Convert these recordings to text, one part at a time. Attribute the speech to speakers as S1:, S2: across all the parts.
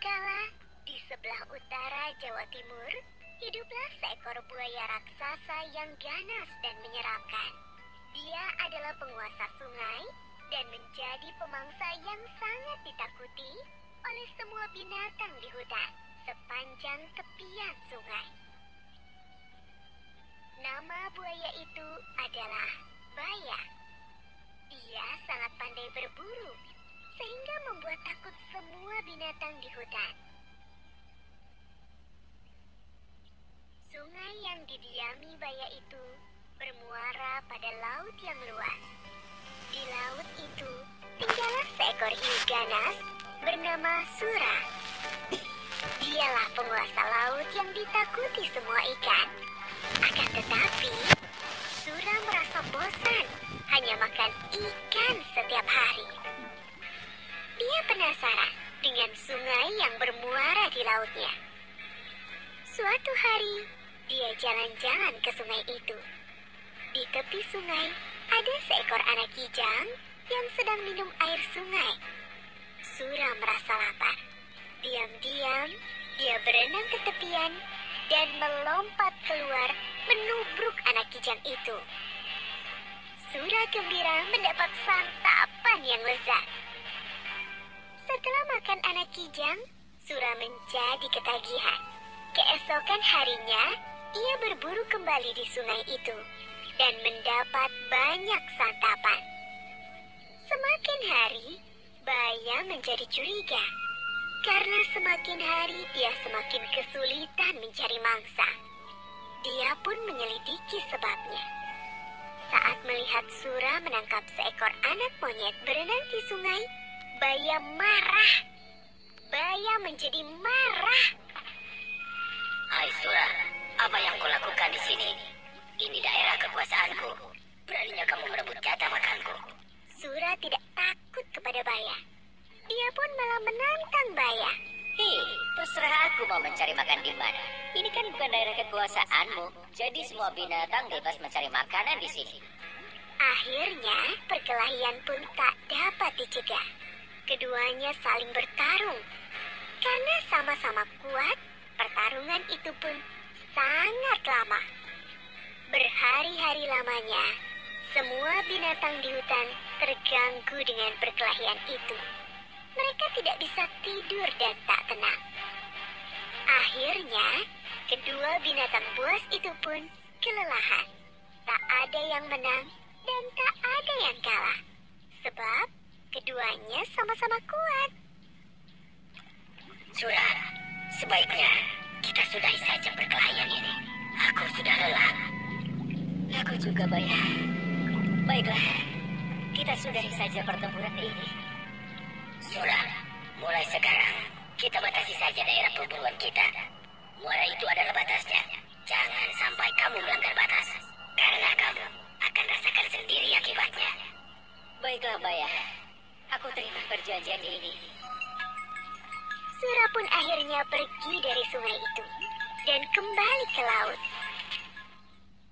S1: kala, di sebelah utara Jawa Timur, hiduplah seekor buaya raksasa yang ganas dan menyeramkan. Dia adalah penguasa sungai dan menjadi pemangsa yang sangat ditakuti oleh semua binatang di hutan sepanjang tepian sungai. Nama buaya itu adalah Baya. Dia sangat pandai berburu, sehingga membuat takut semua binatang di hutan. Sungai yang didiami Baya itu bermuara pada laut yang luas. Di laut itu tinggallah seekor hiu ganas bernama Sura. Dialah penguasa laut yang ditakuti semua ikan. Akan tetapi, Sura merasa bosan hanya makan ikan setiap hari. Dia penasaran dengan sungai yang bermuara di lautnya. Suatu hari, dia jalan-jalan ke sungai itu. Di tepi sungai, ada seekor anak kijang yang sedang minum air sungai. Sura merasa lapar. Diam-diam, dia berenang ke tepian dan melompat keluar menubruk anak kijang itu. Sura gembira mendapat santapan yang lezat. Setelah makan anak kijang, Sura menjadi ketagihan. Keesokan harinya, ia berburu kembali di sungai itu dan mendapat banyak santapan. Semakin hari, Baya menjadi curiga. Karena semakin hari dia semakin kesulitan mencari mangsa. Dia pun menyelidiki sebabnya. Saat melihat Sura menangkap seekor anak monyet berenang di sungai, Baya marah. Baya menjadi marah.
S2: Hai Sura, apa yang kau lakukan di sini? Ini daerah kekuasaanku. Beraninya kamu merebut jatah makanku.
S1: Sura tidak takut kepada Baya. Dia pun malah menantang Baya.
S2: Terserah aku mau mencari makan di mana. Ini kan bukan daerah kekuasaanmu, jadi semua binatang bebas mencari makanan di sini.
S1: Akhirnya, perkelahian pun tak dapat dicegah. Keduanya saling bertarung. Karena sama-sama kuat, pertarungan itu pun sangat lama. Berhari-hari lamanya, semua binatang di hutan terganggu dengan perkelahian itu. Mereka tidak bisa tidur dan tak tenang. Akhirnya, kedua binatang buas itu pun kelelahan. Tak ada yang menang dan tak ada yang kalah. Sebab keduanya sama-sama kuat.
S2: Sura, sebaiknya kita sudahi saja perkelahian ini. Aku sudah lelah. Aku juga, Baya. Baiklah, kita sudahi saja pertempuran ini. Sura, mulai sekarang kita batasi saja daerah perburuan kita. Muara itu adalah batasnya. Jangan sampai kamu melanggar batas, karena kamu akan rasakan sendiri akibatnya. Baiklah, Baya. Aku terima perjanjian ini.
S1: Sura pun akhirnya pergi dari sungai itu dan kembali ke laut.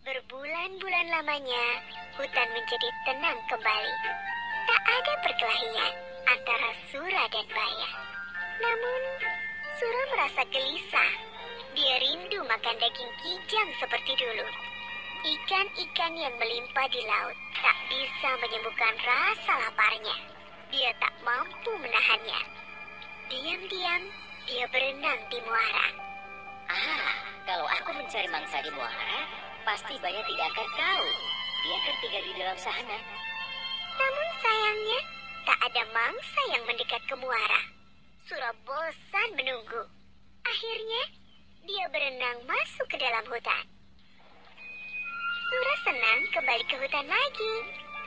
S1: Berbulan-bulan lamanya, hutan menjadi tenang kembali. Tak ada perkelahian antara Sura dan Baya. Namun, Sura merasa gelisah. Dia rindu makan daging kijang seperti dulu. Ikan-ikan yang melimpah di laut tak bisa menyembuhkan rasa laparnya. Dia tak mampu menahannya. Diam-diam, dia berenang di muara.
S2: Kalau aku mencari mangsa di muara, pasti Baya tidak akan tahu. Dia akan tinggal di dalam sana.
S1: Namun sayangnya, tak ada mangsa yang mendekat ke muara. Sura bosan menunggu. Akhirnya, dia berenang masuk ke dalam hutan. Sura senang kembali ke hutan lagi.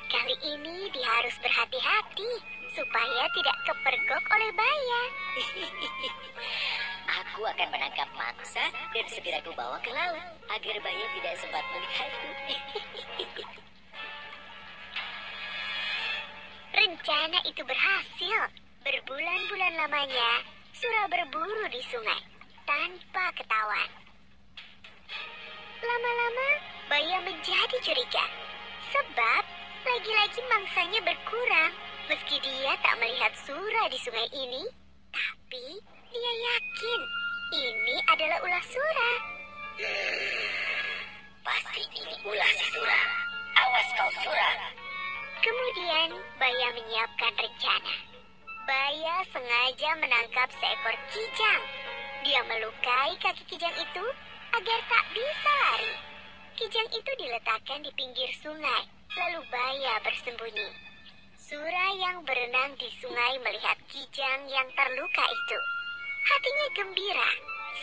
S1: Kali ini dia harus berhati-hati supaya tidak kepergok oleh Baya.
S2: Aku akan menangkap mangsa dan segera ku bawa ke laut agar Baya tidak sempat melihatku.
S1: Rencana itu berhasil. Berbulan-bulan lamanya, Sura berburu di sungai tanpa ketahuan. Lama-lama, Baya menjadi curiga. Sebab, lagi-lagi mangsanya berkurang. Meski dia tak melihat Sura di sungai ini, tapi Dia yakin ini adalah ulah Sura.
S2: Pasti ini ulah si Sura. Awas kau Sura.
S1: Kemudian Baya menyiapkan rencana. Baya sengaja menangkap seekor kijang. Dia melukai kaki kijang itu agar tak bisa lari. Kijang itu diletakkan di pinggir sungai, lalu Baya bersembunyi. Sura yang berenang di sungai melihat kijang yang terluka itu. Hatinya gembira,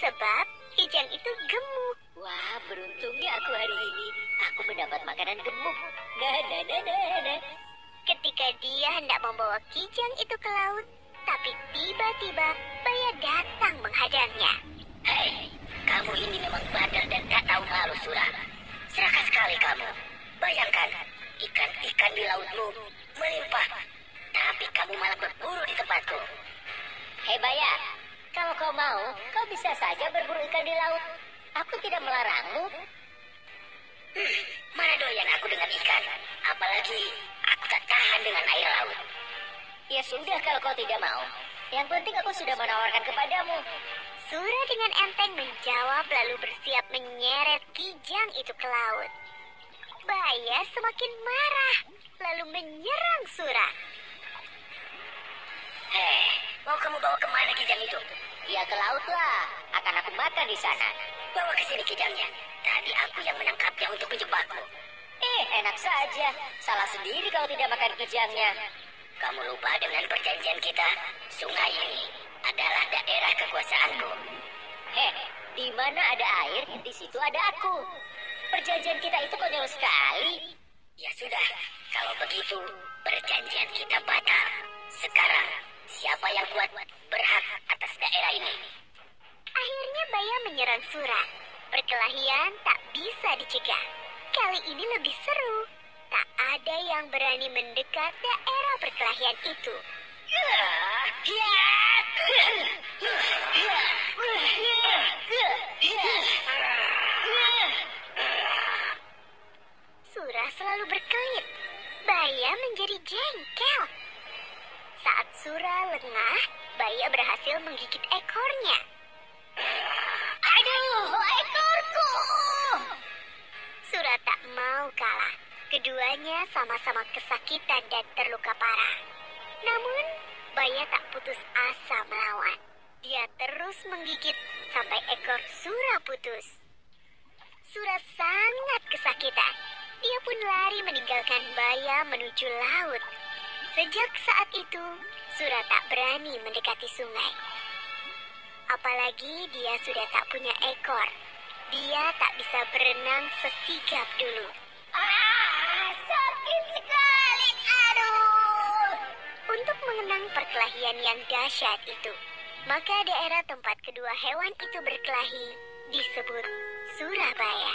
S1: sebab kijang itu gemuk.
S2: Wah, beruntungnya aku hari ini. Aku mendapat makanan gemuk. Nah.
S1: Ketika dia hendak membawa kijang itu ke laut, tapi tiba-tiba Baya datang menghadangnya.
S2: Hei, kamu ini memang bandel dan tak tahu malu, Sura. Serakah sekali kamu. Bayangkan, ikan-ikan di lautmu melimpah, tapi kamu malah berburu di tempatku. Hei Baya, kalau kau mau, kau bisa saja berburu ikan di laut. Aku tidak melarangmu. Mana doyan aku dengan ikan, apalagi aku tak tahan dengan air laut. Ya sudah kalau kau tidak mau. Yang penting aku sudah menawarkan kepadamu.
S1: Sura dengan enteng menjawab lalu bersiap menyeret kijang itu ke laut. Baya semakin marah lalu menyerang Sura.
S2: Hei, mau kamu bawa kemana kijang itu? Ya ke laut lah, akan aku makan di sana. Bawa ke sini kijangnya. Tadi aku yang menangkapnya untuk menjebakmu. Enak saja. Salah sendiri kalau tidak makan kijangnya. Kamu lupa dengan perjanjian kita? Sungai ini adalah daerah kekuasaanku. Di mana ada air, di situ ada aku. Perjanjian kita itu konyol sekali. Ya sudah, kalau begitu perjanjian kita batal. Sekarang, siapa yang kuat berhak atas daerah ini?
S1: Akhirnya Baya menyerang Sura. Perkelahian tak bisa dicegah. Kali ini lebih seru. Tak ada yang berani mendekat daerah perkelahian itu. Sura selalu berkelit. Baya menjadi jengkel. Saat Sura lengah, Baya berhasil menggigit ekornya.
S2: Aduh, ekorku!
S1: Sura tak mau kalah. Keduanya sama-sama kesakitan dan terluka parah. Namun, Baya tak putus asa melawan. Dia terus menggigit sampai ekor Sura putus. Sura sangat kesakitan. Dia pun lari meninggalkan Baya menuju laut. Sejak saat itu, Sura tak berani mendekati sungai. Apalagi dia sudah tak punya ekor. Dia tak bisa berenang sesigap dulu.
S2: Sakit sekali, aduh!
S1: Untuk mengenang perkelahian yang dahsyat itu, maka daerah tempat kedua hewan itu berkelahi disebut Surabaya.